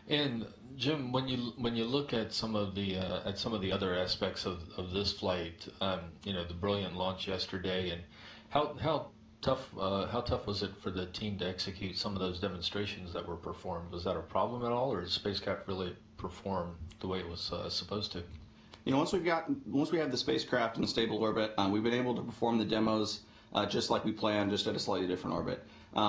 And Jim, when you look at some of the other aspects of this flight, the brilliant launch yesterday, and how tough was it for the team to execute some of those demonstrations that were performed? Was that a problem at all, or did the spacecraft really perform the way it was supposed to? Once we have the spacecraft in a stable orbit, we've been able to perform the demos just like we planned, just at a slightly different orbit.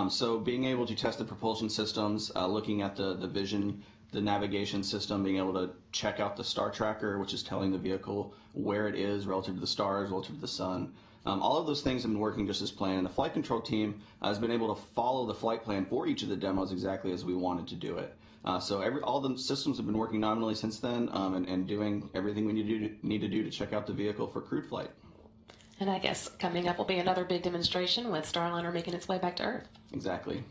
So being able to test the propulsion systems, looking at the vision, the navigation system, being able to check out the star tracker, which is telling the vehicle where it is relative to the stars, relative to the sun. All of those things have been working just as planned, and the flight control team has been able to follow the flight plan for each of the demos exactly as we wanted to do it. So all the systems have been working nominally since then, and doing everything we need to do to check out the vehicle for crewed flight. And I guess coming up will be another big demonstration with Starliner making its way back to Earth. Exactly.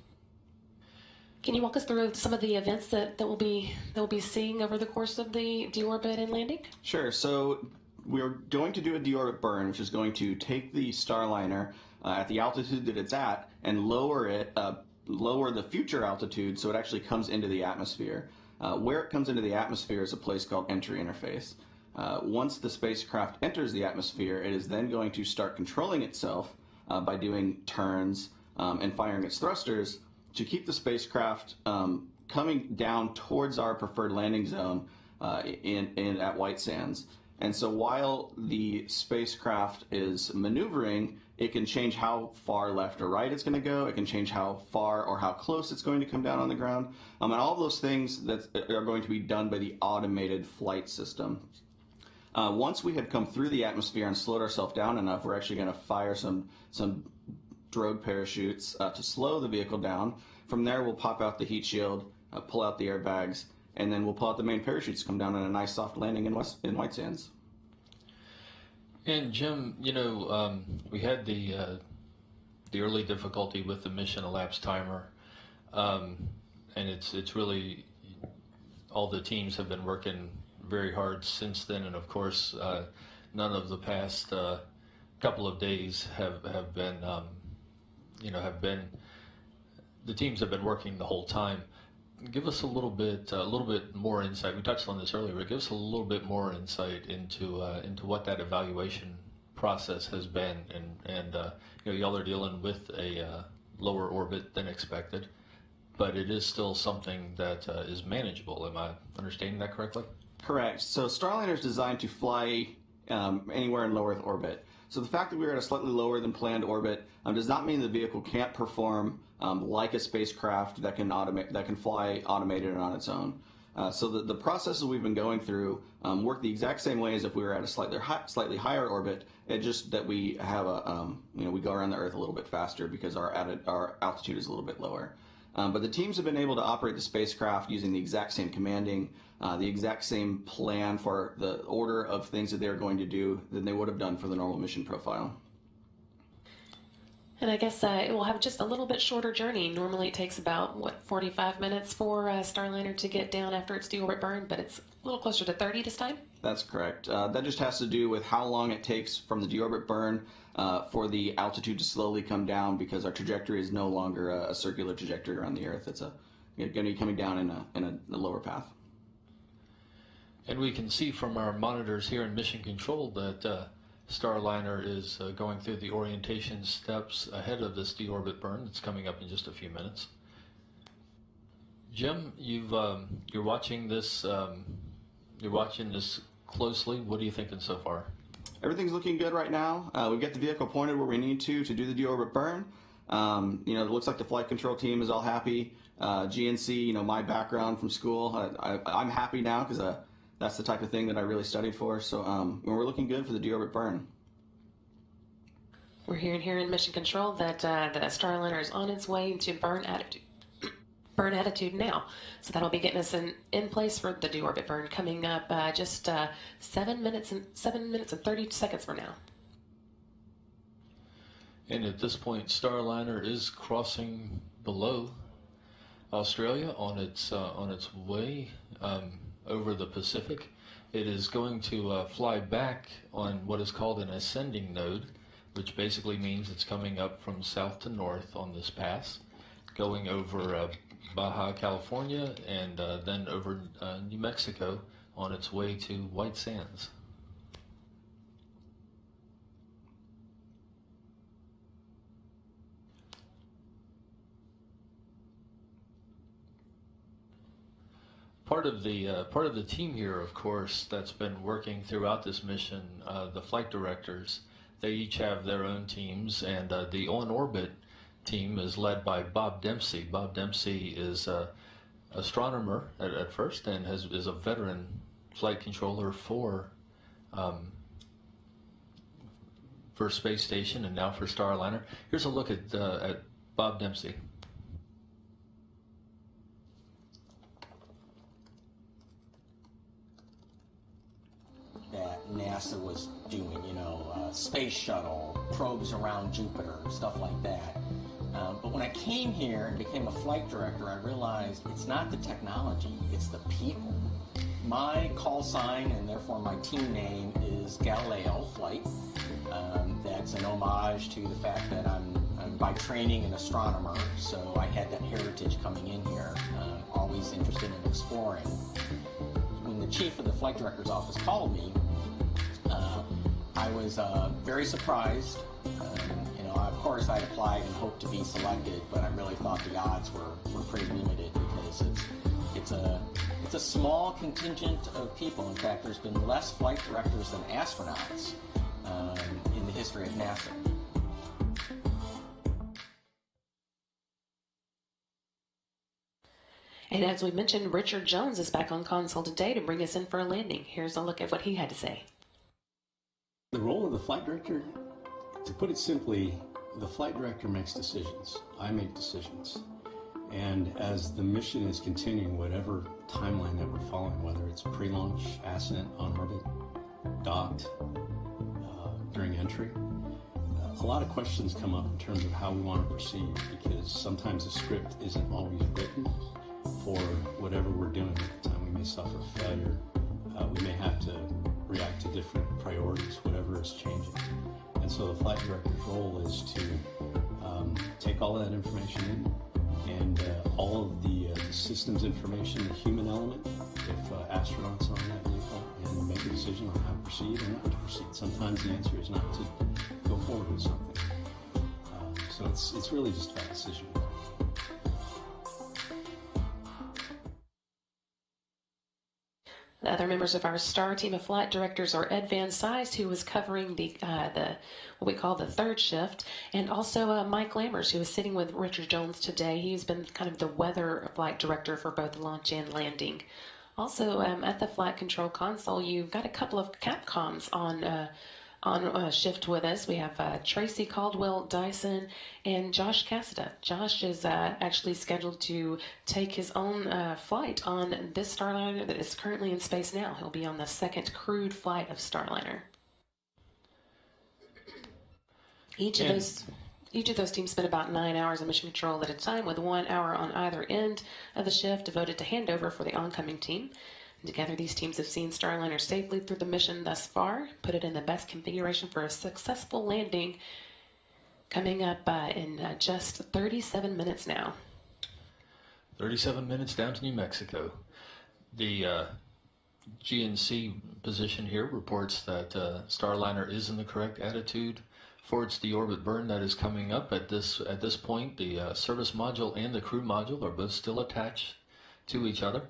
Can you walk us through some of the events that we'll be seeing over the course of the deorbit and landing? Sure. So we're going to do a deorbit burn, which is going to take the Starliner at the altitude that it's at and lower the future altitude so it actually comes into the atmosphere. Where it comes into the atmosphere is a place called entry interface. Once the spacecraft enters the atmosphere, it is then going to start controlling itself by doing turns and firing its thrusters to keep the spacecraft coming down towards our preferred landing zone at White Sands. And so while the spacecraft is maneuvering, it can change how far left or right it's going to go. It can change how far or how close it's going to come down on the ground. And all of those things that are going to be done by the automated flight system. Once we have come through the atmosphere and slowed ourselves down enough, we're actually going to fire some drogue parachutes to slow the vehicle down. From there, we'll pop out the heat shield, pull out the airbags, and then we'll pull out the main parachutes to come down on a nice soft landing in White Sands. And Jim, we had the early difficulty with the mission elapsed timer, and it's really all the teams have been working very hard since then, and of course, none of the past couple of days have been the teams have been working the whole time. Give us a little bit more insight. We touched on this earlier, but give us a little bit more insight into what that evaluation process has been, and y'all are dealing with a lower orbit than expected, but it is still something that is manageable. Am I understanding that correctly? Correct. So Starliner is designed to fly anywhere in low Earth orbit. So the fact that we're at a slightly lower than planned orbit does not mean the vehicle can't perform like a spacecraft that can fly automated and on its own. So the processes we've been going through work the exact same way as if we were at a slightly higher orbit. It's just that we have we go around the Earth a little bit faster because our altitude is a little bit lower. But the teams have been able to operate the spacecraft using the exact same commanding, the exact same plan for the order of things that they're going to do than they would have done for the normal mission profile. And I guess it will have just a little bit shorter journey. Normally it takes about, 45 minutes for Starliner to get down after its deorbit burn, but it's a little closer to 30 this time? That's correct. That just has to do with how long it takes from the deorbit burn for the altitude to slowly come down, because our trajectory is no longer a circular trajectory around the Earth. It's going to be coming down in a lower path. And we can see from our monitors here in Mission Control that Starliner is going through the orientation steps ahead of this deorbit burn that's coming up in just a few minutes. Jim, you're watching this. You're watching this closely. What are you thinking so far? Everything's looking good right now. We've got the vehicle pointed where we need to do the deorbit burn. It looks like the flight control team is all happy. GNC, my background from school, I'm happy now because that's the type of thing that I really studied for. So we're looking good for the deorbit burn. We're hearing here in Mission Control that the Starliner is on its way to burn attitude now. So that'll be getting us in place for the deorbit burn coming up just 7 minutes and 30 seconds from now. And at this point, Starliner is crossing below Australia on its way over the Pacific. It is going to fly back on what is called an ascending node, which basically means it's coming up from south to north on this pass, going over Baja California, and then over New Mexico on its way to White Sands. Part of the team here, of course, that's been working throughout this mission, the flight directors, they each have their own teams, and the on-orbit team is led by Bob Dempsey. Bob Dempsey is an astronomer at first, and is a veteran flight controller for Space Station and now for Starliner. Here's a look at Bob Dempsey. That NASA was doing, space shuttle, probes around Jupiter, stuff like that. But when I came here and became a flight director, I realized it's not the technology, it's the people. My call sign, and therefore my team name, is Galileo Flight. That's an homage to the fact that I'm by training an astronomer, so I had that heritage coming in here, always interested in exploring. When the chief of the flight director's office called me, I was very surprised. Of course, I applied and hoped to be selected, but I really thought the odds were pretty limited because it's a small contingent of people. In fact, there's been less flight directors than astronauts in the history of NASA. And as we mentioned, Richard Jones is back on console today to bring us in for a landing. Here's a look at what he had to say. The role of the flight director, to put it simply, the flight director makes decisions. I make decisions. And as the mission is continuing, whatever timeline that we're following, whether it's pre-launch, ascent, on orbit, docked, during entry, a lot of questions come up in terms of how we want to proceed, because sometimes the script isn't always written for whatever we're doing at the time. We may suffer failure. We may have to react to different priorities, whatever is changing. And so the flight director's role is to take all of that information in, and all of the systems information, the human element, if astronauts are on that vehicle, and make a decision on how to proceed or not to proceed. Sometimes the answer is not to go forward with something. So it's really just about decision making. The other members of our star team of flight directors are Ed Van Siest, who was covering the what we call the third shift, and also Mike Lammers, who is sitting with Richard Jones today. He's been kind of the weather flight director for both launch and landing. Also, at the flight control console, you've got a couple of Capcoms on shift with us. We have Tracy Caldwell Dyson and Josh Cassida. Josh is actually scheduled to take his own flight on this Starliner that is currently in space now. He'll be on the second crewed flight of Starliner. Each of those teams spent about 9 hours in mission control at a time, with 1 hour on either end of the shift devoted to handover for the oncoming team. Together, these teams have seen Starliner safely through the mission thus far, put it in the best configuration for a successful landing, coming up in just 37 minutes now. 37 minutes down to New Mexico. The GNC position here reports that Starliner is in the correct attitude for its deorbit burn that is coming up. At this point, the service module and the crew module are both still attached to each other.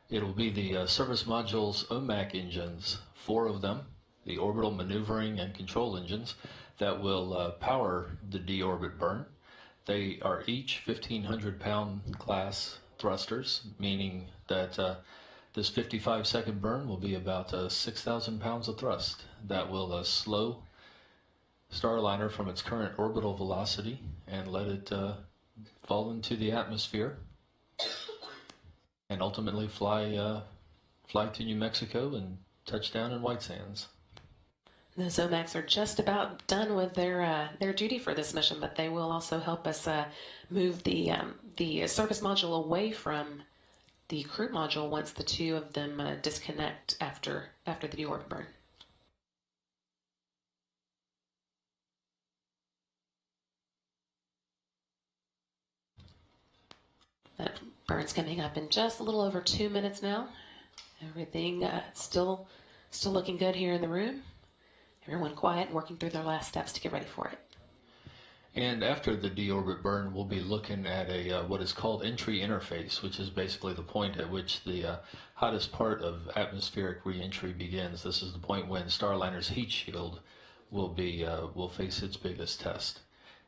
It'll be the service module's OMAC engines, 4 of them, the orbital maneuvering and control engines, that will power the deorbit burn. They are each 1,500-pound class thrusters, meaning that this 55-second burn will be about 6,000 pounds of thrust. That will slow Starliner from its current orbital velocity and let it fall into the atmosphere, and ultimately fly to New Mexico and touch down in White Sands. The OMACs are just about done with their duty for this mission, but they will also help us move the service module away from the crew module once the two of them disconnect after the deorbit burn. That Burn's coming up in just a little over 2 minutes now. Everything still looking good here in the room. Everyone quiet, working through their last steps to get ready for it. And after the deorbit burn, we'll be looking at a what is called entry interface, which is basically the point at which the hottest part of atmospheric reentry begins. This is the point when Starliner's heat shield will face its biggest test.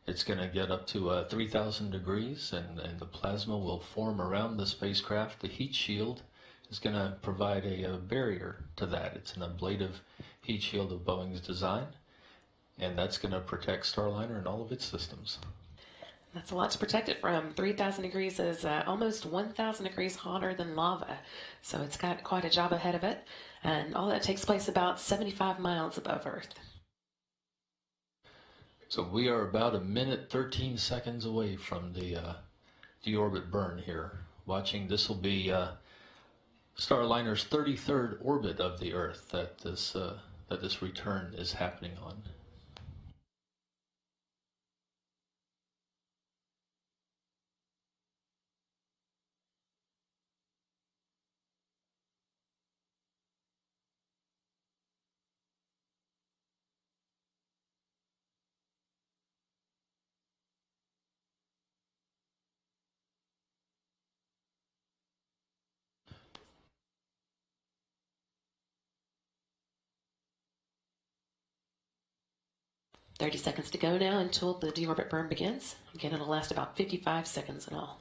It's going to get up to 3,000 degrees, and the plasma will form around the spacecraft. The heat shield is going to provide a barrier to that. It's an ablative heat shield of Boeing's design, and that's going to protect Starliner and all of its systems. That's a lot to protect it from. 3,000 degrees is almost 1,000 degrees hotter than lava, so it's got quite a job ahead of it, and all that takes place about 75 miles above Earth. So we are about 1 minute 13 seconds away from the deorbit burn here. Watching, this will be Starliner's 33rd orbit of the Earth that this return is happening on. "30 seconds to go now until the deorbit burn begins. Again, it'll last about 55 seconds in all.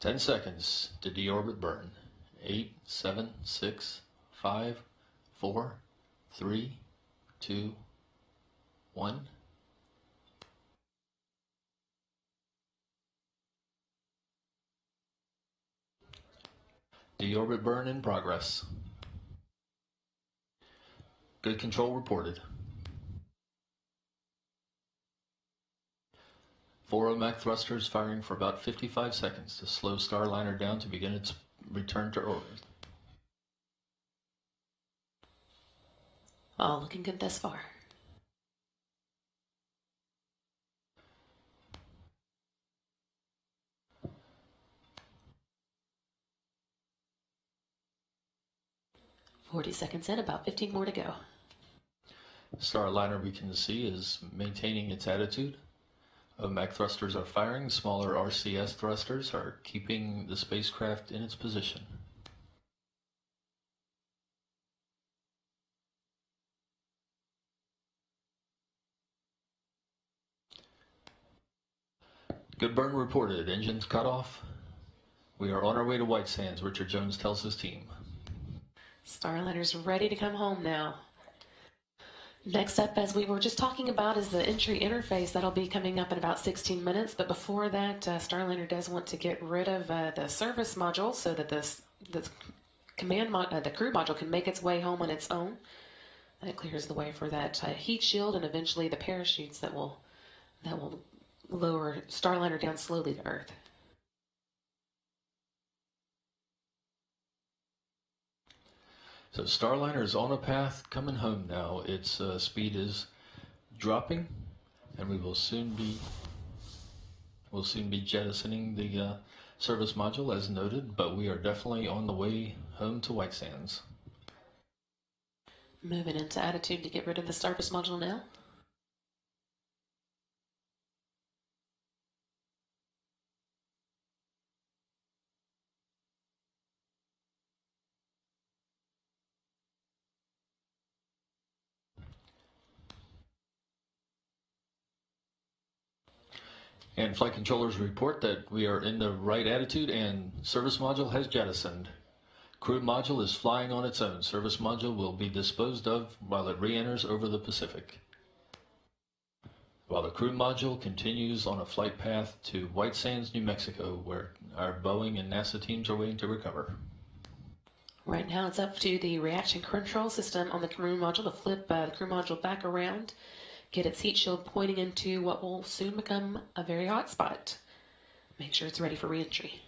Ten seconds to deorbit burn. 8, 7, 6, 5, 4, 3, 2, 1. Deorbit burn in progress. Good control reported. 4 OMAC thrusters firing for about 55 seconds to slow Starliner down to begin its return to orbit. All looking good thus far. "40 seconds in, about 15 more to go. Starliner, we can see, is maintaining its attitude. OMAC thrusters are firing. Smaller RCS thrusters are keeping the spacecraft in its position. Good burn reported. Engines cut off. We are on our way to White Sands, Richard Jones tells his team. Starliner's ready to come home now. Next up, as we were just talking about, is the entry interface. That'll be coming up in about 16 minutes. But before that, Starliner does want to get rid of the service module so that the crew module can make its way home on its own. That clears the way for that heat shield and eventually the parachutes that will lower Starliner down slowly to Earth. So Starliner is on a path coming home now. Its speed is dropping, and we will soon be jettisoning the service module as noted, but we are definitely on the way home to White Sands. Moving into attitude to get rid of the service module now. And flight controllers report that we are in the right attitude and service module has jettisoned. Crew module is flying on its own. Service module will be disposed of while it re-enters over the Pacific. While the crew module continues on a flight path to White Sands, New Mexico, where our Boeing and NASA teams are waiting to recover. Right now it's up to the reaction control system on the crew module to flip the crew module back around, get its heat shield pointing into what will soon become a very hot spot. Make sure it's ready for re-entry.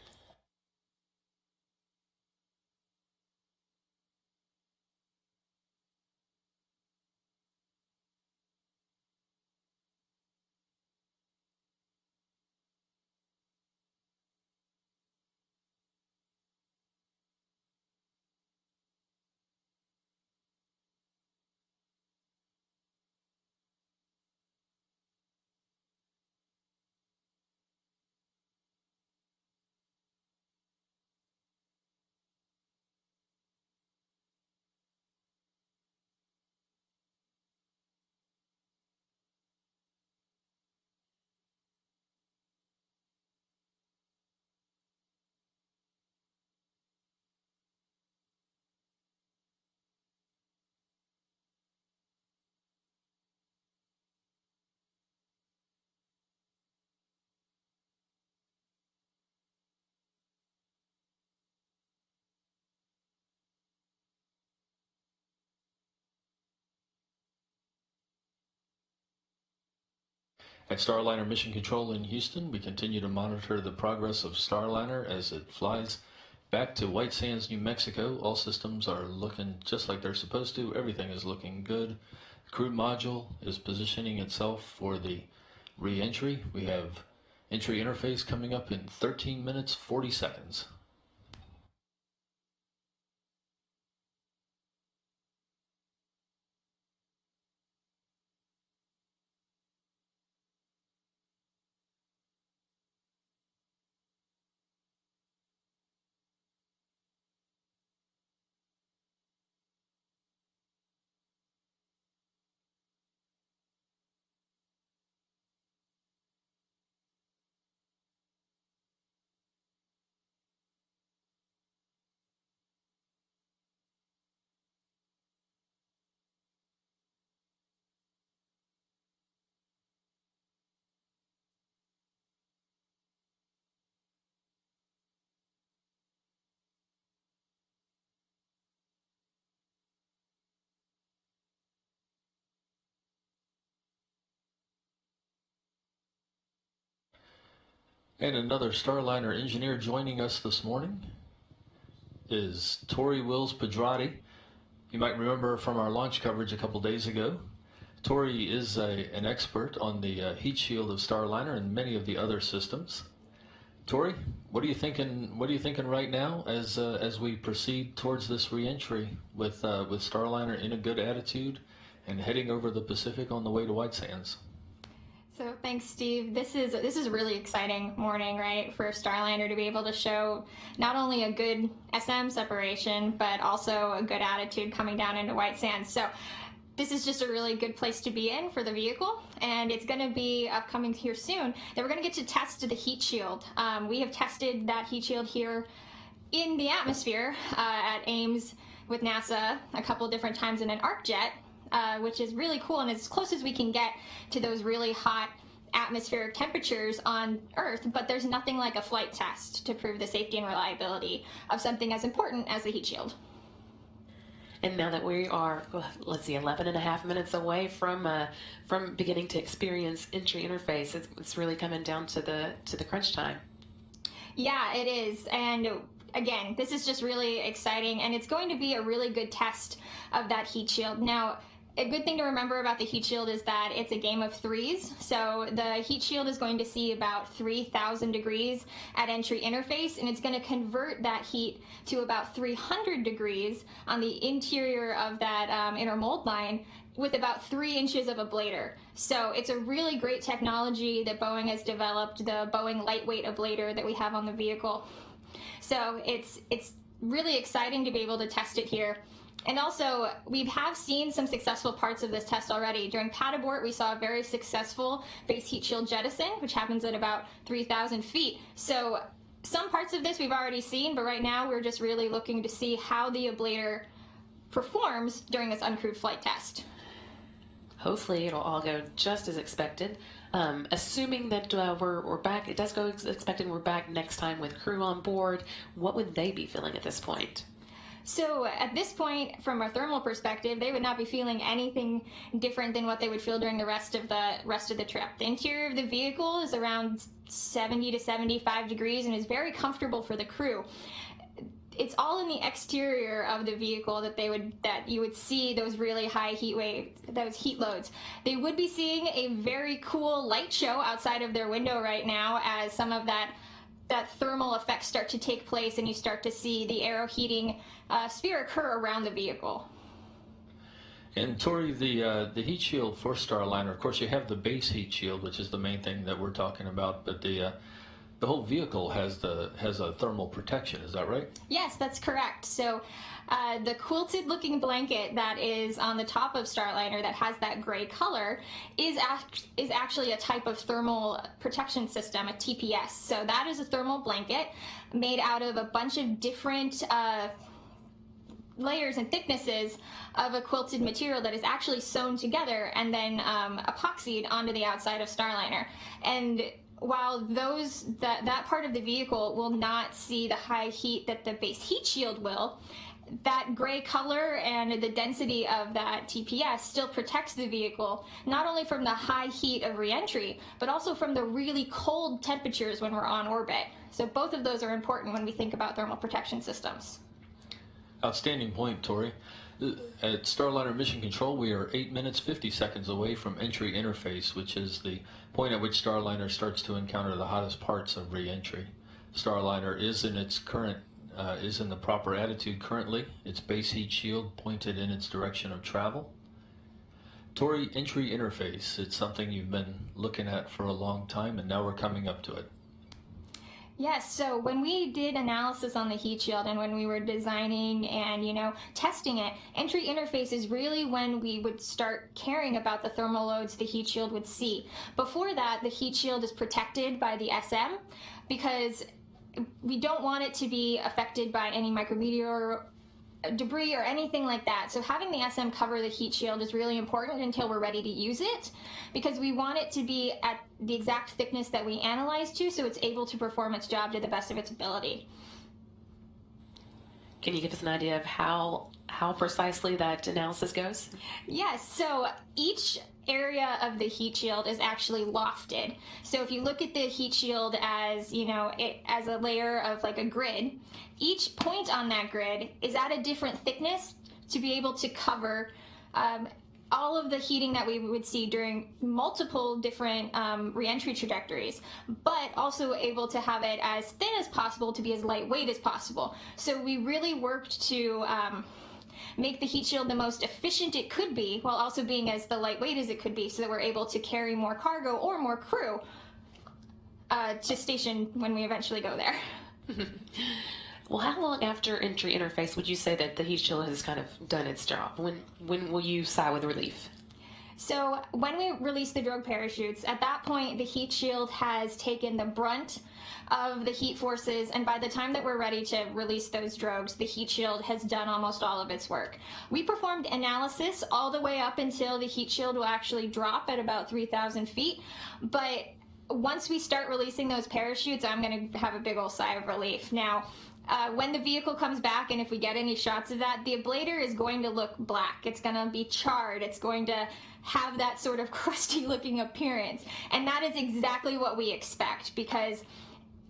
At Starliner Mission Control in Houston, we continue to monitor the progress of Starliner as it flies back to White Sands, New Mexico. All systems are looking just like they're supposed to. Everything is looking good. Crew module is positioning itself for the re-entry. We have entry interface coming up in 13 minutes, 40 seconds. And another Starliner engineer joining us this morning is Tori Wills Pedrati. You might remember from our launch coverage a couple days ago. Tori is an expert on the heat shield of Starliner and many of the other systems. Tori, what are you thinking? What are you thinking right now as we proceed towards this reentry with Starliner in a good attitude and heading over the Pacific on the way to White Sands? So thanks, Steve. This is a really exciting morning, right, for Starliner to be able to show not only a good SM separation, but also a good attitude coming down into White Sands. So this is just a really good place to be in for the vehicle, and it's going to be upcoming here soon that we're going to get to test the heat shield. We have tested that heat shield here in the atmosphere at Ames with NASA a couple different times in an arc jet. Which is really cool and as close as we can get to those really hot atmospheric temperatures on Earth, but there's nothing like a flight test to prove the safety and reliability of something as important as the heat shield. And now that we are, let's see, 11 and a half minutes away from beginning to experience entry interface, it's really coming down to the crunch time. Yeah, it is. And again, this is just really exciting, and it's going to be a really good test of that heat shield. Now, a good thing to remember about the heat shield is that it's a game of threes. So the heat shield is going to see about 3,000 degrees at entry interface, and it's going to convert that heat to about 300 degrees on the interior of that inner mold line with about 3 inches of ablator. So it's a really great technology that Boeing has developed, the Boeing lightweight ablator that we have on the vehicle. So it's really exciting to be able to test it here. And also, we have seen some successful parts of this test already. During pad abort, we saw a very successful base heat shield jettison, which happens at about 3,000 feet. So some parts of this we've already seen, but right now we're just really looking to see how the ablator performs during this uncrewed flight test. Hopefully it'll all go just as expected. Assuming that we're back, it does go as expected, we're back next time with crew on board, what would they be feeling at this point? So at this point, from a thermal perspective, they would not be feeling anything different than what they would feel during the rest of the trip. The interior of the vehicle is around 70 to 75 degrees and is very comfortable for the crew. It's all in the exterior of the vehicle that you would see those really high heat waves, those heat loads. They would be seeing a very cool light show outside of their window right now as some of that thermal effects start to take place and you start to see the aero heating sphere occur around the vehicle. And Tori, the heat shield for Starliner, of course, you have the base heat shield, which is the main thing that we're talking about, but the whole vehicle has a thermal protection. Is that right? Yes, that's correct. So the quilted looking blanket that is on the top of Starliner that has that gray color is actually a type of thermal protection system, a TPS. So that is a thermal blanket made out of a bunch of different layers and thicknesses of a quilted material that is actually sewn together and then epoxied onto the outside of Starliner. And while that part of the vehicle will not see the high heat that the base heat shield will, that gray color and the density of that TPS still protects the vehicle, not only from the high heat of reentry, but also from the really cold temperatures when we're on orbit. So both of those are important when we think about thermal protection systems. Outstanding point, Tori. At Starliner Mission Control, we are 8 minutes 50 seconds away from entry interface, which is the point at which Starliner starts to encounter the hottest parts of re-entry. Starliner is in its current is in the proper attitude currently. Its base heat shield pointed in its direction of travel. Tori, entry interface. It's something you've been looking at for a long time, and now we're coming up to it. Yes, so when we did analysis on the heat shield and when we were designing and, testing it, entry interface is really when we would start caring about the thermal loads the heat shield would see. Before that, the heat shield is protected by the SM because we don't want it to be affected by any micrometeor debris or anything like that. So having the SM cover the heat shield is really important until we're ready to use it, because we want it to be at the exact thickness that we analyze to, so it's able to perform its job to the best of its ability. Can you give us an idea of how precisely that analysis goes? Yes, so each area of the heat shield is actually lofted. So if you look at the heat shield as, as a layer of like a grid, each point on that grid is at a different thickness to be able to cover all of the heating that we would see during multiple different reentry trajectories, but also able to have it as thin as possible to be as lightweight as possible. So we really worked to make the heat shield the most efficient it could be while also being as the lightweight as it could be, so that we're able to carry more cargo or more crew to station when we eventually go there. Well, how long after entry interface would you say that the heat shield has kind of done its job? When will you sigh with relief? So when we release the drogue parachutes, at that point the heat shield has taken the brunt of the heat forces, and by the time that we're ready to release those drogues, the heat shield has done almost all of its work. We performed analysis all the way up until the heat shield will actually drop at about 3,000 feet, but once we start releasing those parachutes, I'm going to have a big old sigh of relief. Now, when the vehicle comes back, and if we get any shots of that, the ablator is going to look black. It's going to be charred. It's going to have that sort of crusty looking appearance. And that is exactly what we expect, because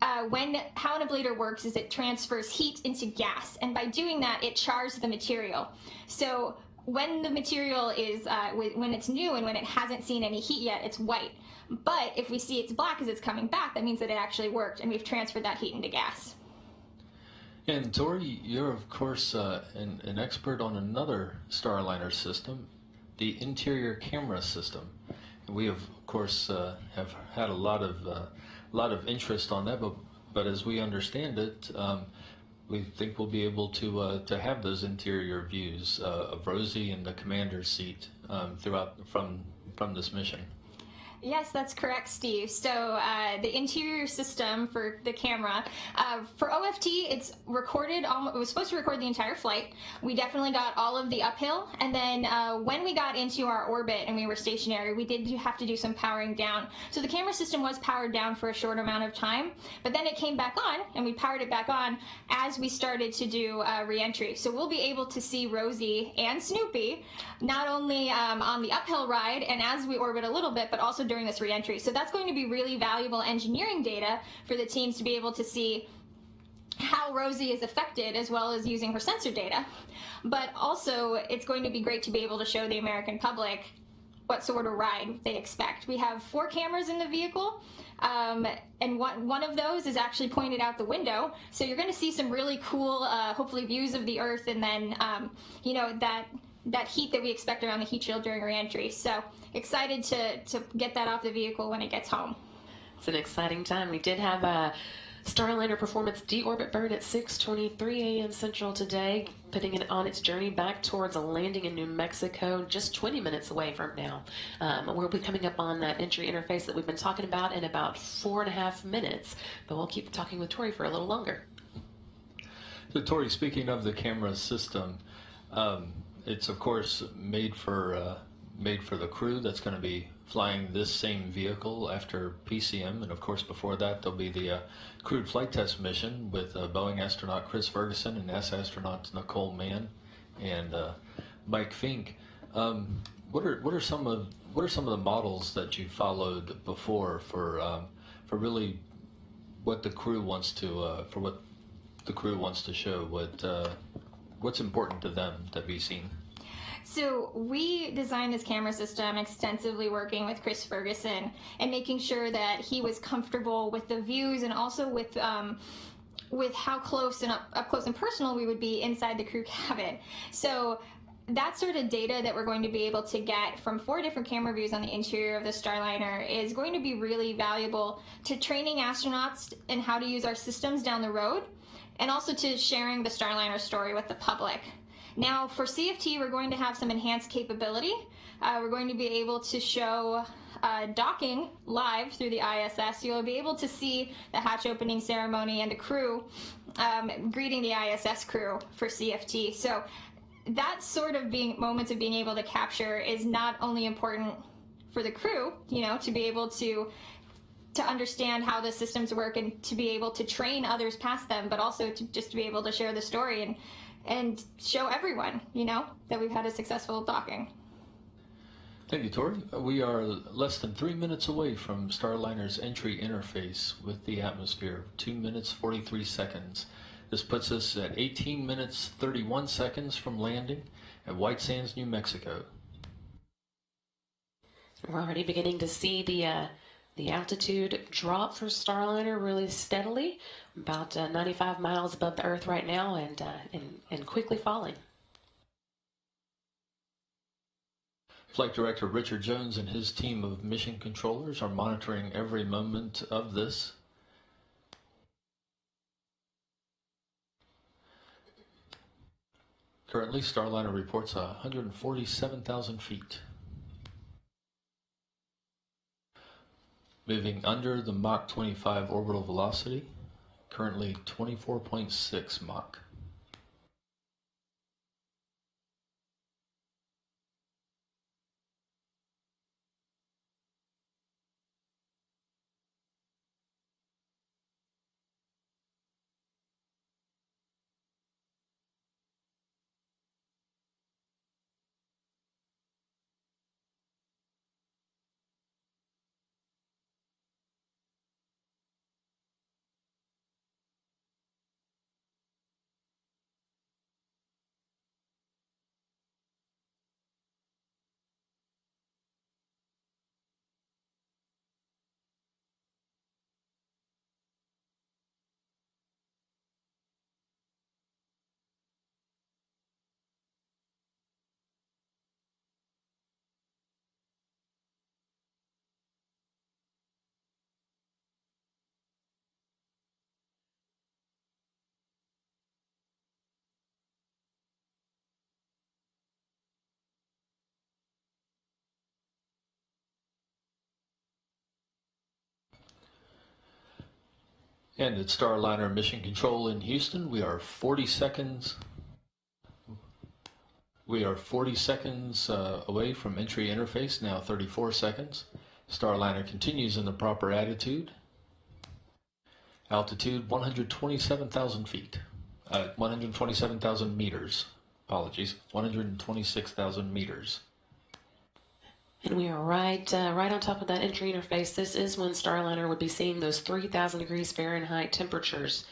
how an ablator works is it transfers heat into gas, and by doing that it chars the material. So when the material is when it's new and when it hasn't seen any heat yet, it's white. But if we see it's black as it's coming back, that means that it actually worked and we've transferred that heat into gas. And Tori, you're of course an expert on another Starliner system, the interior camera system. We of course have had a lot of interest on that, but as we understand it, we think we'll be able to have those interior views of Rosie in the commander's seat throughout from this mission. Yes, that's correct, Steve. So the interior system for the camera, for OFT, it's recorded, it was supposed to record the entire flight. We definitely got all of the uphill. And then when we got into our orbit and we were stationary, we did have to do some powering down. So the camera system was powered down for a short amount of time, but then it came back on and we powered it back on as we started to do re-entry. So we'll be able to see Rosie and Snoopy, not only on the uphill ride and as we orbit a little bit, but also during this re-entry. So that's going to be really valuable engineering data for the teams to be able to see how Rosie is affected, as well as using her sensor data. But also it's going to be great to be able to show the American public what sort of ride they expect. We have 4 cameras in the vehicle, and one of those is actually pointed out the window, so you're going to see some really cool hopefully views of the Earth, and then that heat that we expect around the heat shield during re-entry. So excited to get that off the vehicle when it gets home. It's an exciting time. We did have a Starliner Performance deorbit burn at 6:23 a.m. Central today, putting it on its journey back towards a landing in New Mexico, just 20 minutes away from now. We'll be coming up on that entry interface that we've been talking about in about 4.5 minutes, but we'll keep talking with Tori for a little longer. So Tori, speaking of the camera system, it's of course made for made for the crew that's going to be flying this same vehicle after PCM, and of course before that there'll be the crewed flight test mission with Boeing astronaut Chris Ferguson and NASA astronaut Nicole Mann and Mike Fink. What are some of the models that you followed before for really what the crew wants to show? What's important to them to be seen? So we designed this camera system extensively working with Chris Ferguson and making sure that he was comfortable with the views and also with how close and up close and personal we would be inside the crew cabin. So that sort of data that we're going to be able to get from 4 different camera views on the interior of the Starliner is going to be really valuable to training astronauts in how to use our systems down the road, and also to sharing the Starliner story with the public. Now for CFT, we're going to have some enhanced capability. We're going to be able to show docking live through the ISS. You'll be able to see the hatch opening ceremony and the crew greeting the ISS crew for CFT. So that sort of moments of being able to capture is not only important for the crew, to be able to understand how the systems work and to be able to train others past them, but also to just be able to share the story and show everyone, that we've had a successful docking. Thank you, Tori. We are less than 3 minutes away from Starliner's entry interface with the atmosphere, 2 minutes 43 seconds. This puts us at 18 minutes 31 seconds from landing at White Sands, New Mexico. We're already beginning to see the altitude drop for Starliner really steadily, about 95 miles above the Earth right now, and quickly falling. Flight Director Richard Jones and his team of mission controllers are monitoring every moment of this. Currently, Starliner reports 147,000 feet. Moving under the Mach 25 orbital velocity, currently 24.6 Mach. And at Starliner Mission Control in Houston, we are 40 seconds. We are 40 seconds away from entry interface, now 34 seconds. Starliner continues in the proper attitude. Altitude 127,000 feet. 127,000 meters. Apologies. 126,000 meters. And we are right on top of that entry interface. This is when Starliner would be seeing those 3,000 degrees Fahrenheit temperatures.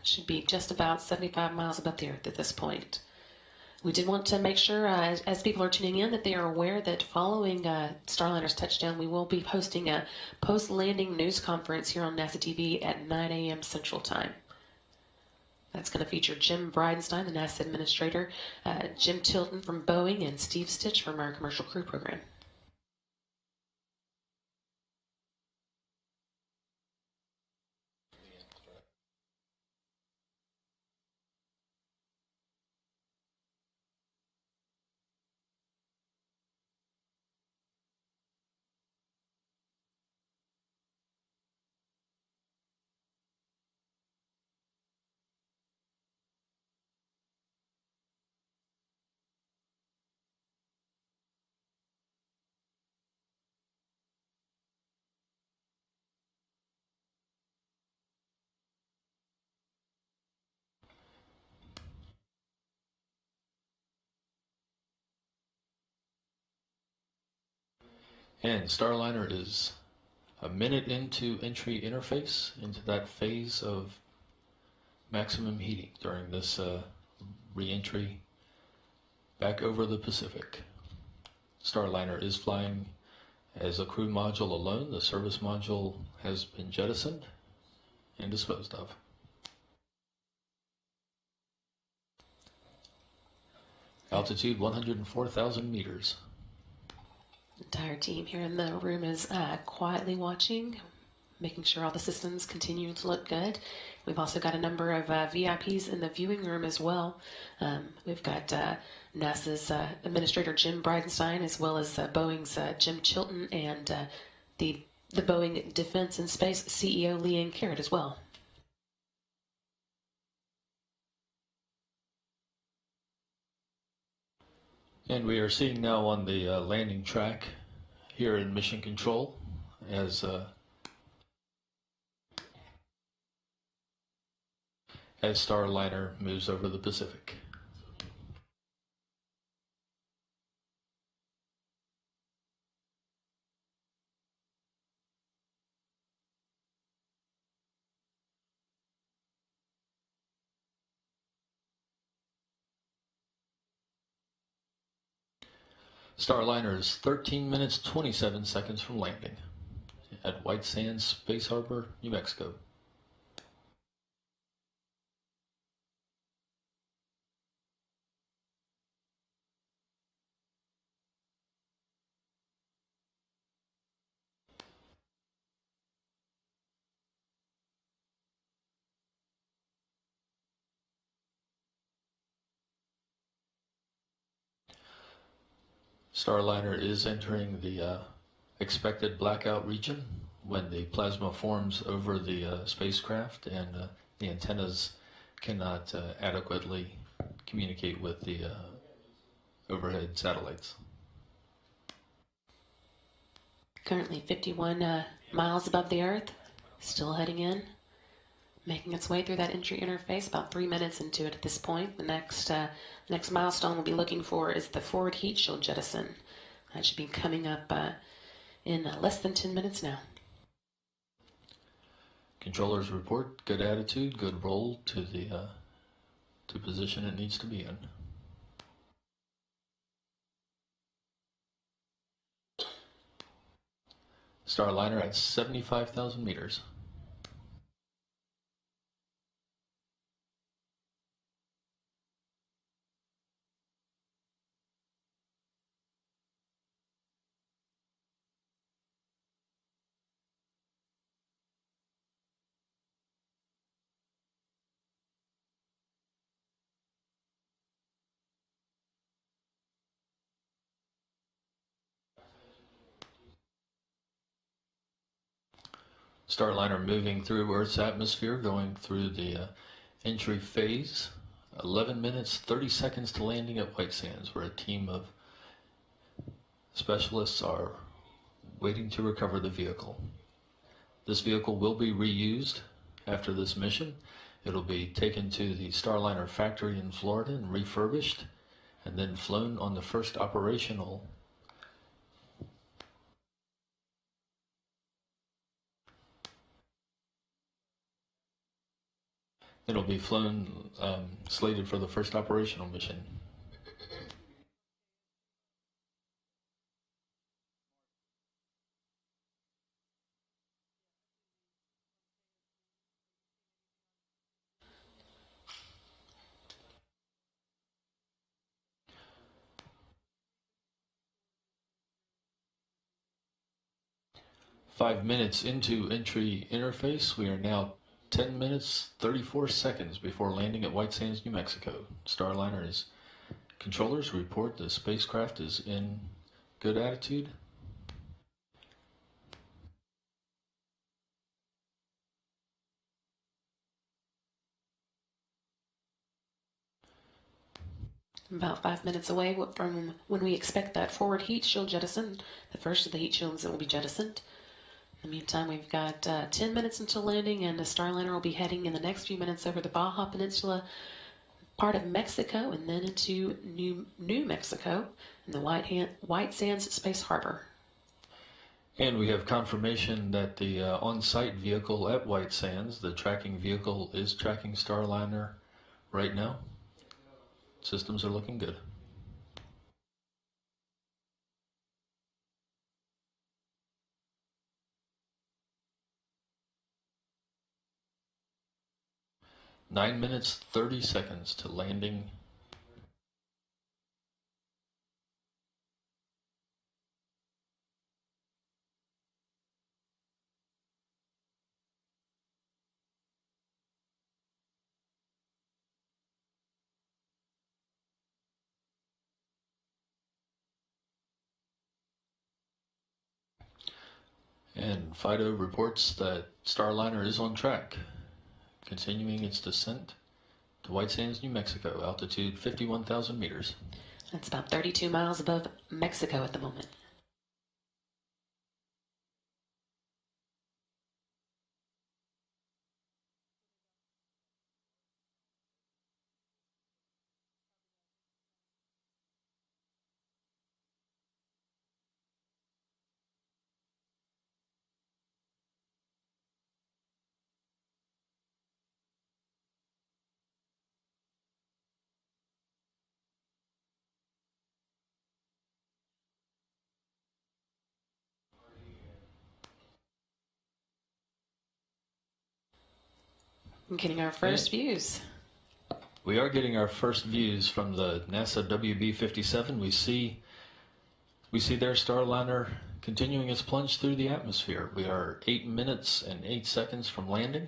Should be just about 75 miles above the Earth at this point. We did want to make sure, as people are tuning in, that they are aware that following Starliner's touchdown, we will be hosting a post-landing news conference here on NASA TV at 9 a.m. Central Time. That's going to feature Jim Bridenstine, the NASA administrator, Jim Tilton from Boeing, and Steve Stitch from our commercial crew program. And Starliner is a minute into entry interface into that phase of maximum heating during this re-entry back over the Pacific. Starliner is flying as a crew module alone. The service module has been jettisoned and disposed of. Altitude 104,000 meters. The entire team here in the room is quietly watching, making sure all the systems continue to look good. We've also got a number of VIPs in the viewing room as well. We've got NASA's Administrator Jim Bridenstine, as well as Boeing's Jim Chilton, and the Boeing Defense and Space CEO Leanne Carrot as well. And we are seeing now on the landing track here in Mission Control as Starliner moves over the Pacific. Starliner is 13 minutes 27 seconds from landing at White Sands Space Harbor, New Mexico. Starliner is entering the expected blackout region when the plasma forms over the spacecraft and the antennas cannot adequately communicate with the overhead satellites. Currently 51 miles above the Earth, still heading in, making its way through that entry interface, about 3 minutes into it at this point. The next milestone we'll be looking for is the forward heat shield jettison. That should be coming up in less than 10 minutes now. Controllers report good attitude, good roll to the to position it needs to be in. Starliner at 75,000 meters. Starliner moving through Earth's atmosphere, going through the entry phase. 11 minutes, 30 seconds to landing at White Sands, where a team of specialists are waiting to recover the vehicle. This vehicle will be reused after this mission. It'll be taken to the Starliner factory in Florida and refurbished, and then flown on the first operational It'll be flown, slated for the first operational mission. Five minutes into entry interface, we are now 10 minutes, 34 seconds before landing at White Sands, New Mexico. Starliner's controllers report the spacecraft is in good attitude. About 5 minutes away from when we expect that forward heat shield jettison. The first of the heat shields that will be jettisoned. In the meantime, we've got 10 minutes until landing, and the Starliner will be heading in the next few minutes over the Baja Peninsula, part of Mexico, and then into New Mexico in the White Sands Space Harbor. And we have confirmation that the on-site vehicle at White Sands, the tracking vehicle, is tracking Starliner right now. Systems are looking good. Nine minutes, 30 seconds to landing. And Fido reports that Starliner is on track, continuing its descent to White Sands, New Mexico, altitude 51,000 meters. That's about 32 miles above Mexico at the moment. Getting our first views. We are getting our first views from the NASA WB-57. We see their Starliner continuing its plunge through the atmosphere. We are 8 minutes and 8 seconds from landing.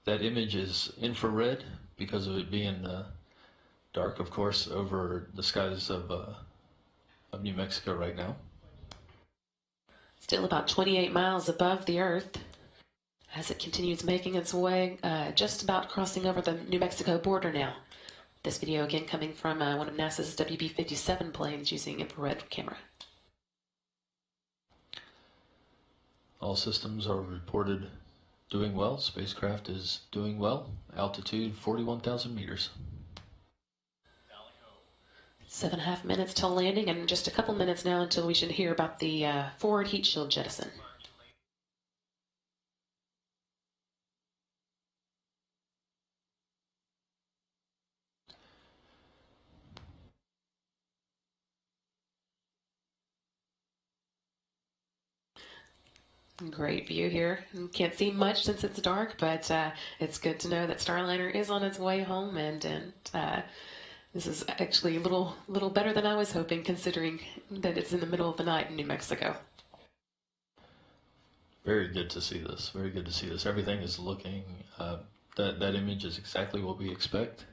That image is infrared because of it being dark, of course, over the skies of New Mexico right now. Still about 28 miles above the Earth as it continues making its way, just about crossing over the New Mexico border now. This video again coming from one of NASA's WB-57 planes using infrared camera. All systems are reported doing well. Spacecraft is doing well. Altitude 41,000 meters. 7.5 minutes till landing, and just a couple minutes now until we should hear about the forward heat shield jettison. Great view here. Can't see much since it's dark, but it's good to know that Starliner is on its way home, and this is actually a little better than I was hoping, considering that it's in the middle of the night in New Mexico. Very good to see this. Very good to see this. Everything is looking, that image is exactly what we expect.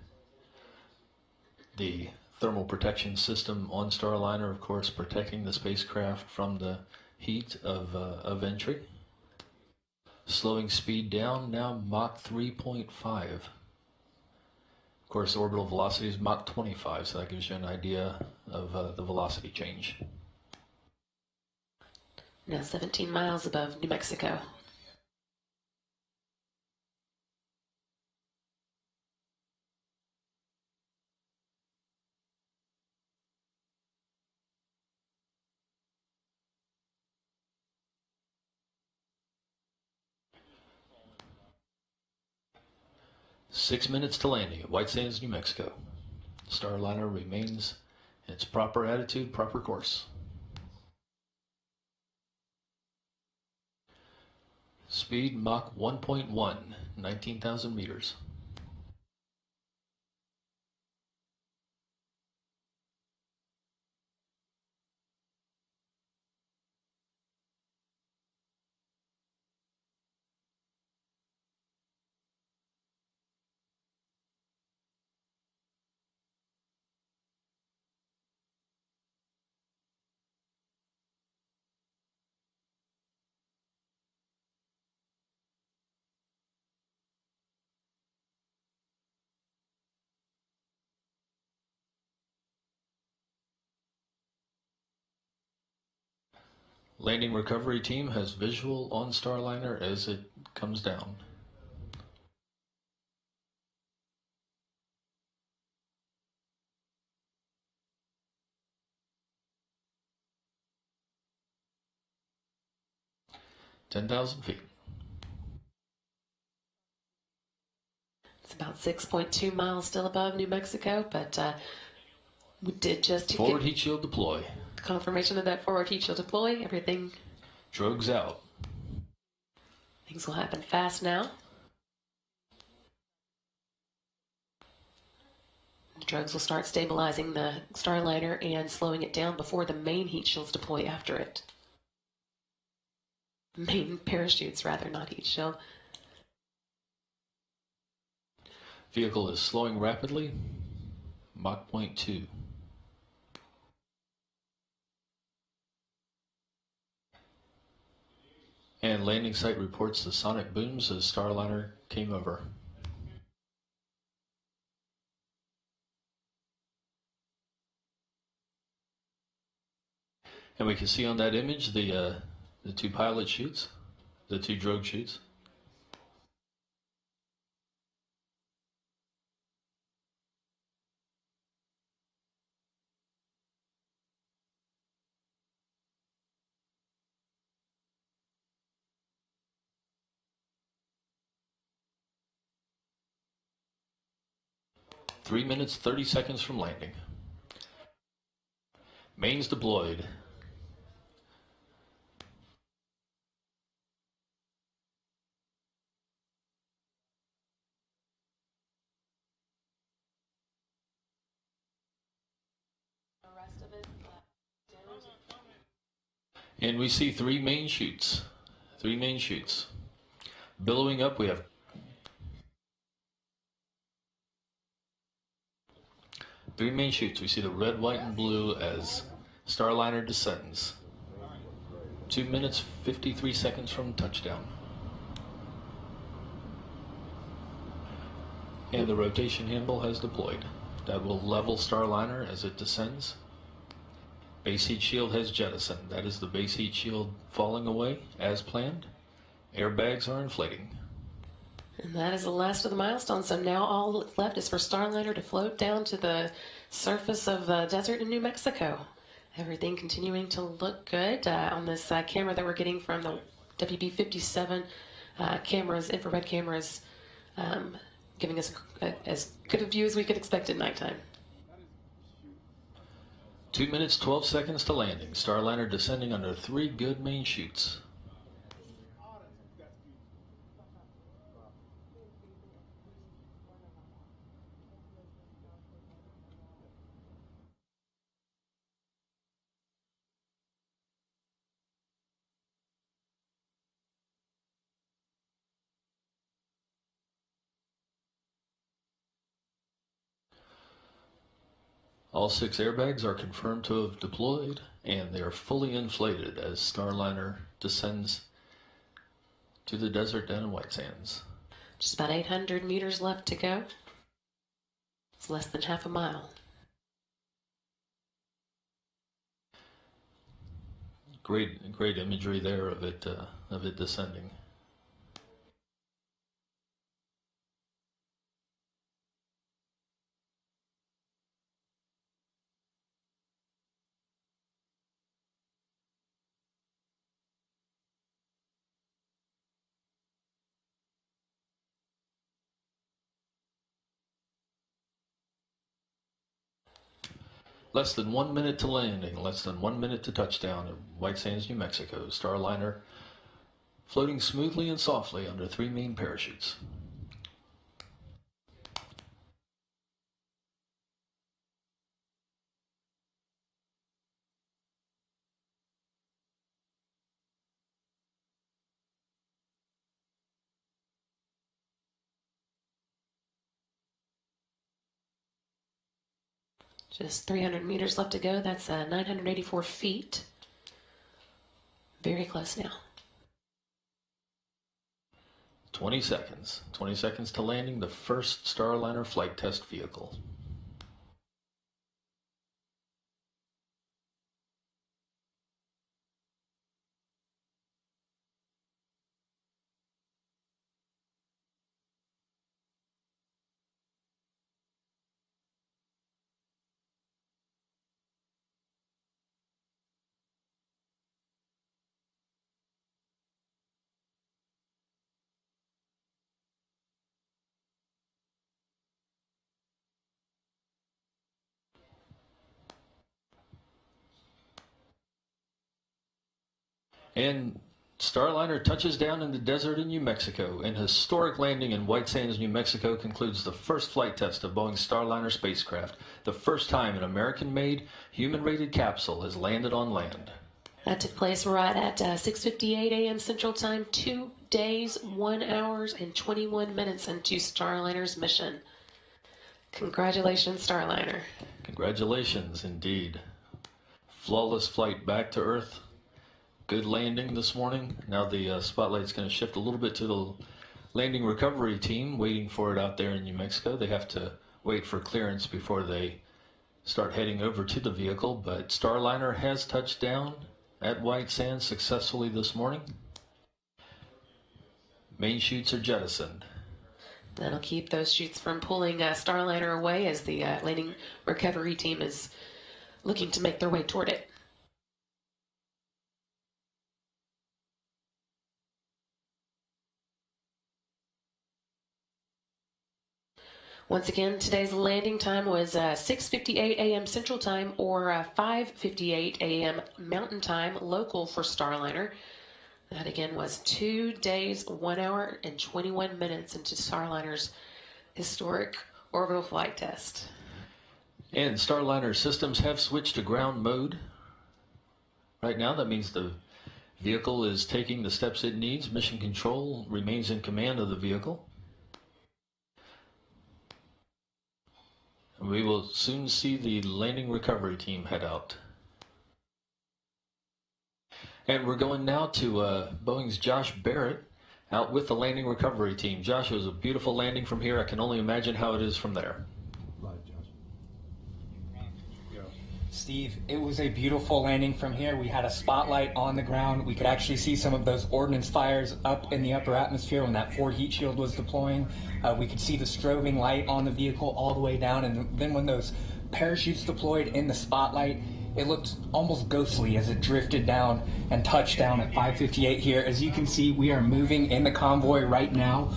The thermal protection system on Starliner, of course, protecting the spacecraft from the heat of entry. Slowing speed down, now Mach 3.5. Of course, orbital velocity is Mach 25, so that gives you an idea of the velocity change. Now 17 miles above New Mexico. Six minutes to landing at White Sands, New Mexico. Starliner remains in its proper attitude, proper course. Speed Mach 1.1, 19,000 meters. Landing recovery team has visual on Starliner as it comes down. 10,000 feet. It's about 6.2 miles still above New Mexico, but we did just Forward get heat shield deploy. confirmation of that forward heat shield deploy. Everything, Drogues out. things will happen fast now. The drogues will start stabilizing the Starliner and slowing it down before the main heat shields deploy after it. Main parachutes, rather, not heat shield. Vehicle is slowing rapidly. Mach 0.2. And landing site reports the sonic booms as Starliner came over. And we can see on that image the two pilot chutes, the two drogue chutes. Three minutes, 30 seconds from landing. Mains deployed. And we see three main chutes. Three main chutes. Billowing up, we have three main chutes. We see the red, white, and blue as Starliner descends. 2 minutes, 53 seconds from touchdown. And the rotation handle has deployed. That will level Starliner as it descends. Base heat shield has jettisoned. That is the base heat shield falling away as planned. Airbags are inflating. And that is the last of the milestones. So now all that's left is for Starliner to float down to the surface of the desert in New Mexico. Everything continuing to look good on this camera that we're getting from the WB-57 cameras, infrared cameras, giving us as good a view as we could expect at nighttime. 2 minutes, 12 seconds to landing. Starliner descending under three good main chutes. All six airbags are confirmed to have deployed, and they are fully inflated as Starliner descends to the desert down in White Sands. Just about 800 meters left to go. It's less than half a mile. Great imagery there of it descending. Less than 1 minute to landing, less than 1 minute to touchdown at White Sands, New Mexico. Starliner floating smoothly and softly under three main parachutes. Just 300 meters left to go. That's 984 feet. Very close now. 20 seconds. 20 seconds to landing the first Starliner flight test vehicle. And Starliner touches down in the desert in New Mexico. An historic landing in White Sands, New Mexico concludes the first flight test of Boeing Starliner spacecraft. The first time an American-made, human-rated capsule has landed on land. That took place right at 6:58 a.m. Central Time, 2 days, 1 hour, and 21 minutes into Starliner's mission. Congratulations, Starliner. Congratulations, indeed. Flawless flight back to Earth. Good landing this morning. Now the spotlight's going to shift a little bit to the landing recovery team waiting for it out there in New Mexico. They have to wait for clearance before they start heading over to the vehicle, but Starliner has touched down at White Sands successfully this morning. Main chutes are jettisoned. That'll keep those chutes from pulling Starliner away as the landing recovery team is looking to make their way toward it. Once again, today's landing time was 6:58 a.m. Central Time or 5:58 a.m. Mountain Time local for Starliner. That again was 2 days, 1 hour, and 21 minutes into Starliner's historic orbital flight test. And Starliner systems have switched to ground mode. Right now, that means the vehicle is taking the steps it needs. Mission Control remains in command of the vehicle. We will soon see the landing recovery team head out. And we're going now to Boeing's Josh Barrett out with the landing recovery team. Josh, it was a beautiful landing from here. I can only imagine how it is from there. Steve, it was a beautiful landing from here. We had a spotlight on the ground. We could actually see some of those ordnance fires up in the upper atmosphere when that forward heat shield was deploying. We could see the strobing light on the vehicle all the way down, and then when those parachutes deployed in the spotlight, it looked almost ghostly as it drifted down and touched down at 5:58 here. As you can see, we are moving in the convoy right now.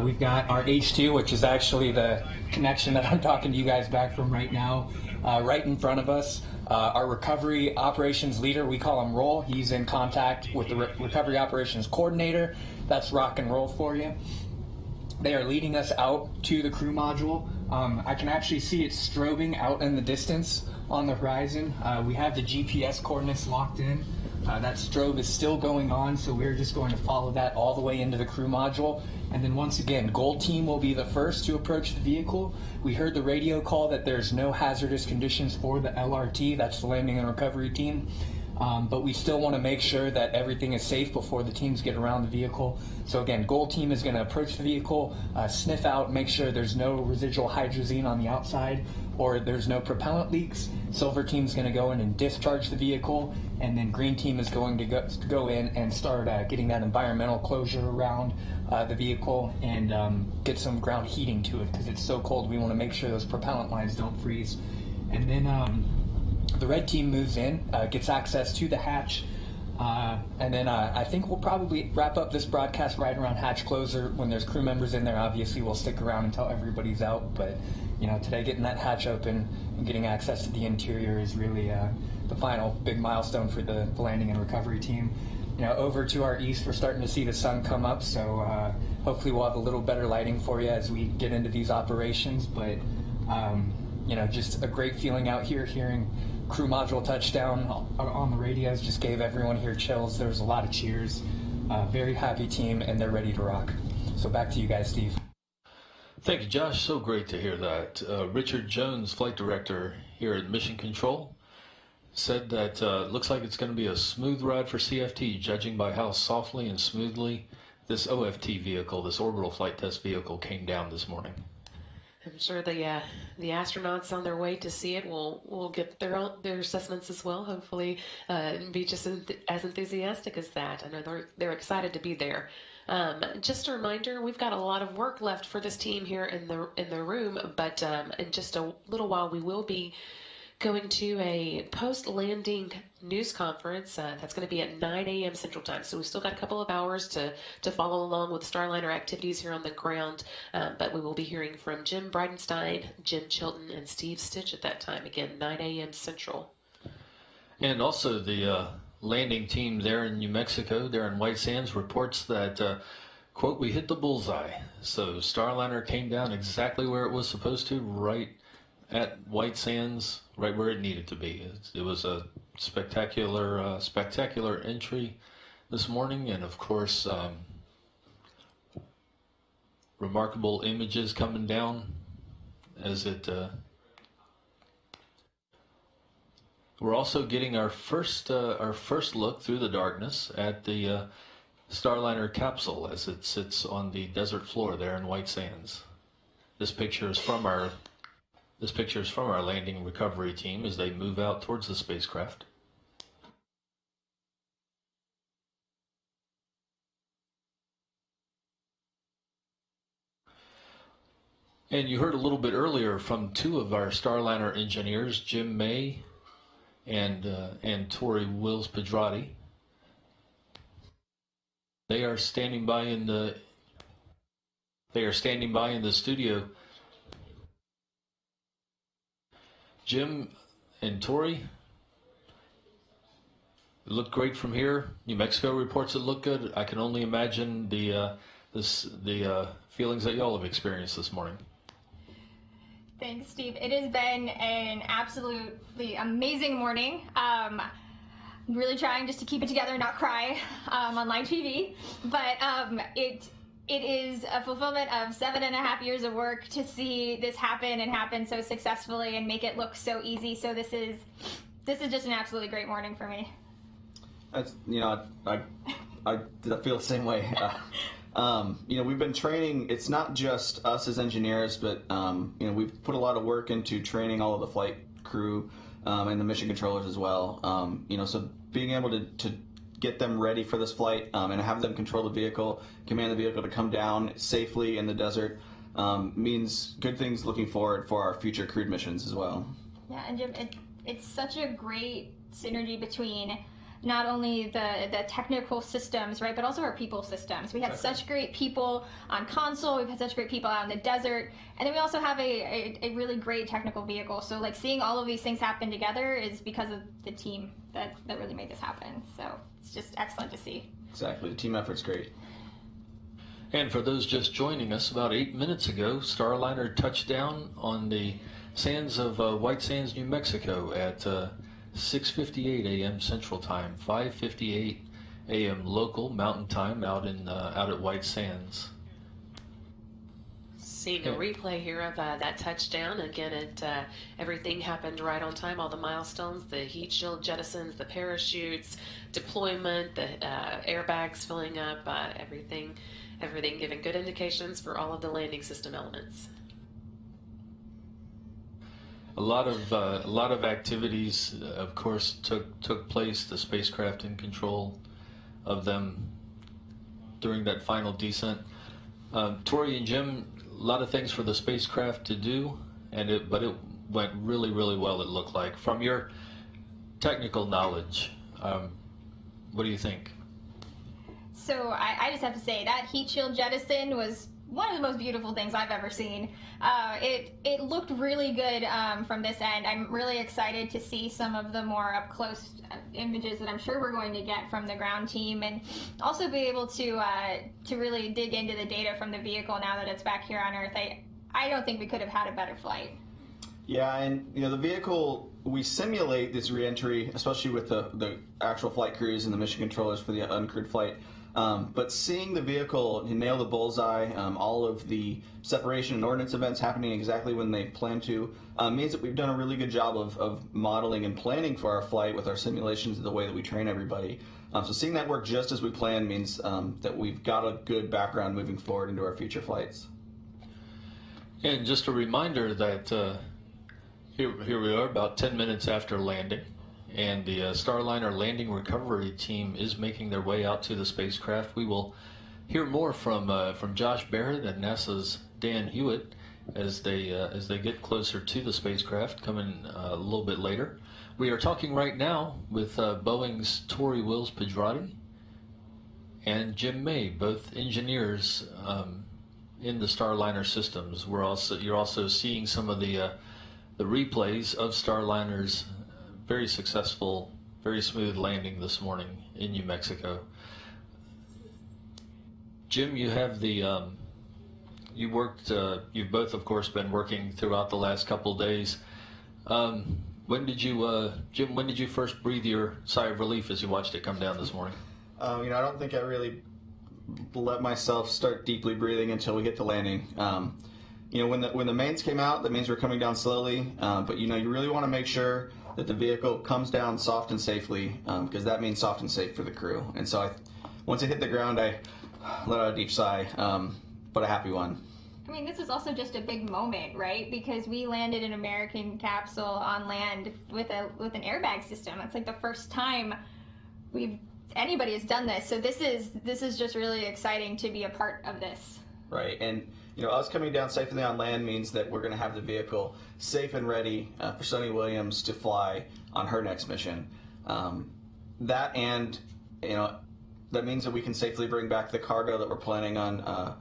We've got our H2, which is actually the connection that I'm talking to you guys back from right now, right in front of us. Our recovery operations leader, we call him Roll. He's in contact with the recovery operations coordinator. That's rock and roll for you. They are leading us out to the crew module. I can actually see it strobing out in the distance on the horizon. We have the GPS coordinates locked in. That strobe is still going on, so we're just going to follow that all the way into the crew module. And then once again, Gold Team will be the first to approach the vehicle. We heard the radio call that there's no hazardous conditions for the LRT, that's the landing and recovery team. But we still want to make sure that everything is safe before the teams get around the vehicle. So again, Gold Team is going to approach the vehicle, sniff out, make sure there's no residual hydrazine on the outside or there's no propellant leaks. Silver Team is going to go in and discharge the vehicle, and then Green Team is going to go in and start getting that environmental closure around the vehicle and get some ground heating to it because it's so cold. We want to make sure those propellant lines don't freeze. And then the red team moves in, gets access to the hatch, and then I think we'll probably wrap up this broadcast right around hatch closer. When there's crew members in there, obviously we'll stick around until everybody's out, but you know, today getting that hatch open and getting access to the interior is really the final big milestone for the landing and recovery team. You know, over to our east, we're starting to see the sun come up, so hopefully we'll have a little better lighting for you as we get into these operations, but you know, just a great feeling out here, hearing crew module touchdown on the radios just gave everyone here chills. There was a lot of cheers. Very happy team, and they're ready to rock. So back to you guys, Steve. Thank you, Josh. So great to hear that. Richard Jones, flight director here at Mission Control, said that looks like it's going to be a smooth ride for CFT, judging by how softly and smoothly this OFT vehicle, this orbital flight test vehicle, came down this morning. I'm sure the astronauts on their way to see it will get their assessments as well. Hopefully, be just as enthusiastic as that. I know they're excited to be there. Just a reminder, we've got a lot of work left for this team here in the room, but in just a little while we will be going to a post-landing news conference that's going to be at 9 a.m. Central Time. So we've still got a couple of hours to follow along with Starliner activities here on the ground. But we will be hearing from Jim Bridenstine, Jim Chilton, and Steve Stitch at that time. Again, 9 a.m. Central. And also the landing team there in New Mexico, there in White Sands, reports that, quote, we hit the bullseye. So Starliner came down exactly where it was supposed to, right at White Sands, right where it needed to be. It was a spectacular entry this morning, and of course, remarkable images coming down as it. We're also getting our first look through the darkness at the Starliner capsule as it sits on the desert floor there in White Sands. This picture is from our landing recovery team as they move out towards the spacecraft. And you heard a little bit earlier from two of our Starliner engineers, Jim May and Tori Wills Pedrati. They are standing by in the studio. Jim and Tori, it looked great from here. New Mexico reports it looked good. I can only imagine the feelings that y'all have experienced this morning. Thanks, Steve. It has been an absolutely amazing morning. I'm really trying just to keep it together and not cry on live TV. But it is a fulfillment of 7.5 years of work to see this happen so successfully and make it look so easy. So this is just an absolutely great morning for me. That's, I feel the same way. We've been training. It's not just us as engineers, but we've put a lot of work into training all of the flight crew and the mission controllers as well. So being able to get them ready for this flight and have them control the vehicle, command the vehicle to come down safely in the desert means good things looking forward for our future crewed missions as well. Yeah, and Jim, it's such a great synergy between not only the technical systems, right, but also our people systems. We have such great people on console, we've had such great people out in the desert, and then we also have a really great technical vehicle. So like seeing all of these things happen together is because of the team that really made this happen. So it's just excellent to see. Exactly, the team effort's great. And for those just joining us, about 8 minutes ago, Starliner touched down on the sands of White Sands, New Mexico at 6:58 a.m. Central Time, 5:58 a.m. local Mountain Time out at White Sands. Seeing a replay here of that touchdown. Again, everything happened right on time. All the milestones, the heat shield jettisons, the parachutes, deployment, the airbags filling up, everything giving good indications for all of the landing system elements. A lot of activities, of course, took place. The spacecraft in control of them during that final descent. Tori and Jim, a lot of things for the spacecraft to do, but it went really, really well. It looked like. From your technical knowledge, what do you think? So I just have to say that heat shield jettison was one of the most beautiful things I've ever seen. It looked really good from this end. I'm really excited to see some of the more up close images that I'm sure we're going to get from the ground team, and also be able to really dig into the data from the vehicle now that it's back here on Earth. I don't think we could have had a better flight. Yeah, and the vehicle, we simulate this reentry, especially with the actual flight crews and the mission controllers for the uncrewed flight. But seeing the vehicle nail the bullseye, all of the separation and ordnance events happening exactly when they plan to, means that we've done a really good job of modeling and planning for our flight with our simulations, the way that we train everybody. So seeing that work just as we planned means that we've got a good background moving forward into our future flights. And just a reminder that here we are about 10 minutes after landing. And the Starliner landing recovery team is making their way out to the spacecraft. We will hear more from Josh Barrett and NASA's Dan Hewitt as they get closer to the spacecraft, coming a little bit later. We are talking right now with Boeing's Tori Wills Pedrati and Jim May, both engineers in the Starliner systems. You're also seeing some of the replays of Starliner's very successful very smooth landing this morning in New Mexico. Jim, you have the you worked. You've both, of course, been working throughout the last couple of days. When did you, Jim? When did you first breathe your sigh of relief as you watched it come down this morning? I don't think I really let myself start deeply breathing until we hit the landing. When the mains came out, the mains were coming down slowly, but you really want to make sure that the vehicle comes down soft and safely, because that means soft and safe for the crew. And so once it hit the ground, I let out a deep sigh, but a happy one. I mean, this is also just a big moment, right? Because we landed an American capsule on land with an airbag system. It's like the first time anybody has done this. So this is just really exciting to be a part of this. Right, and us coming down safely on land means that we're going to have the vehicle safe and ready for Sunny Williams to fly on her next mission. That means that we can safely bring back the cargo that we're planning on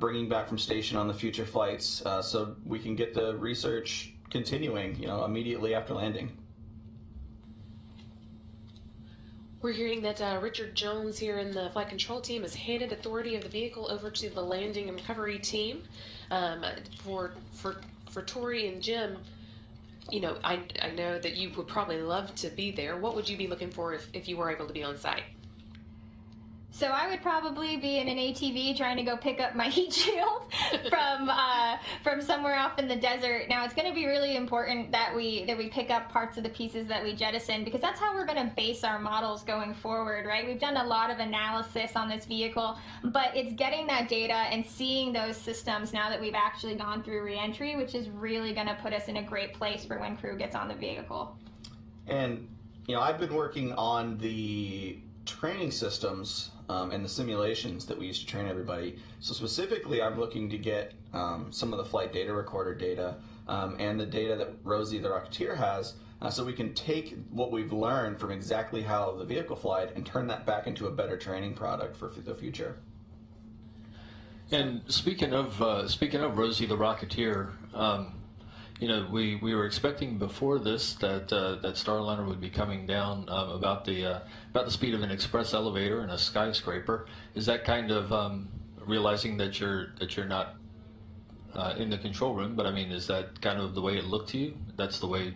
bringing back from station on the future flights, so we can get the research continuing, immediately after landing. We're hearing that Richard Jones here in the flight control team has handed authority of the vehicle over to the landing and recovery team. For Tori and Jim, I know that you would probably love to be there. What would you be looking for if you were able to be on site? So I would probably be in an ATV trying to go pick up my heat shield from somewhere off in the desert. Now it's going to be really important that we pick up parts of the pieces that we jettison, because that's how we're going to base our models going forward, right? We've done a lot of analysis on this vehicle, but it's getting that data and seeing those systems now that we've actually gone through reentry, which is really going to put us in a great place for when crew gets on the vehicle. And I've been working on the training systems and the simulations that we use to train everybody. So specifically, I'm looking to get some of the flight data recorder data and the data that Rosie the Rocketeer has, so we can take what we've learned from exactly how the vehicle flied and turn that back into a better training product for the future. And speaking of Rosie the Rocketeer, we were expecting before this that Starliner would be coming down about the speed of an express elevator and a skyscraper. Is that kind of realizing that you're not in the control room? But I mean, is that kind of the way it looked to you? That's the way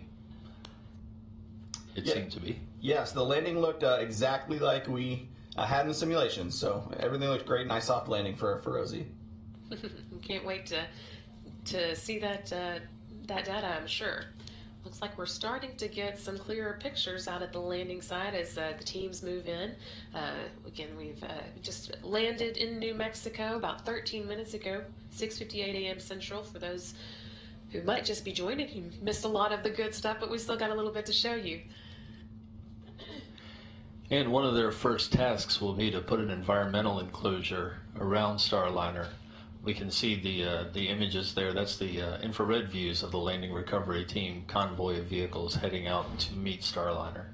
it seemed to be. Yes, the landing looked exactly like we had in the simulations. So everything looked great. Nice soft landing for Rosie. Can't wait to see that data, I'm sure. Looks like we're starting to get some clearer pictures out at the landing site as the teams move in. Again, we've just landed in New Mexico about 13 minutes ago, 6:58 a.m. Central. For those who might just be joining, you missed a lot of the good stuff, but we still got a little bit to show you. And one of their first tasks will be to put an environmental enclosure around Starliner. We can see the images there. That's the infrared views of the landing recovery team convoy of vehicles heading out to meet Starliner.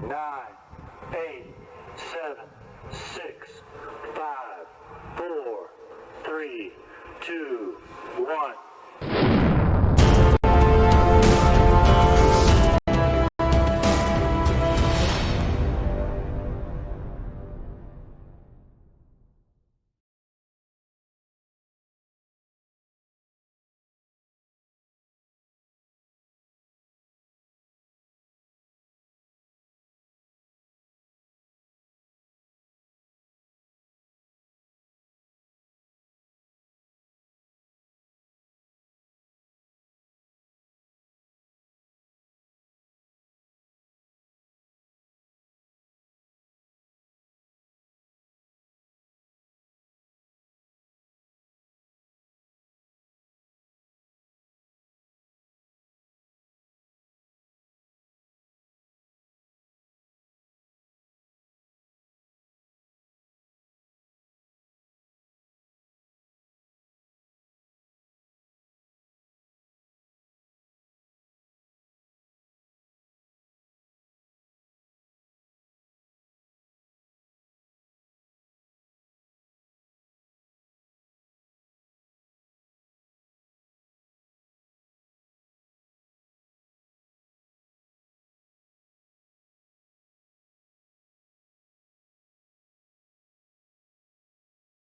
9, 8, 7, 6, 5, 4, 3, 2, 1.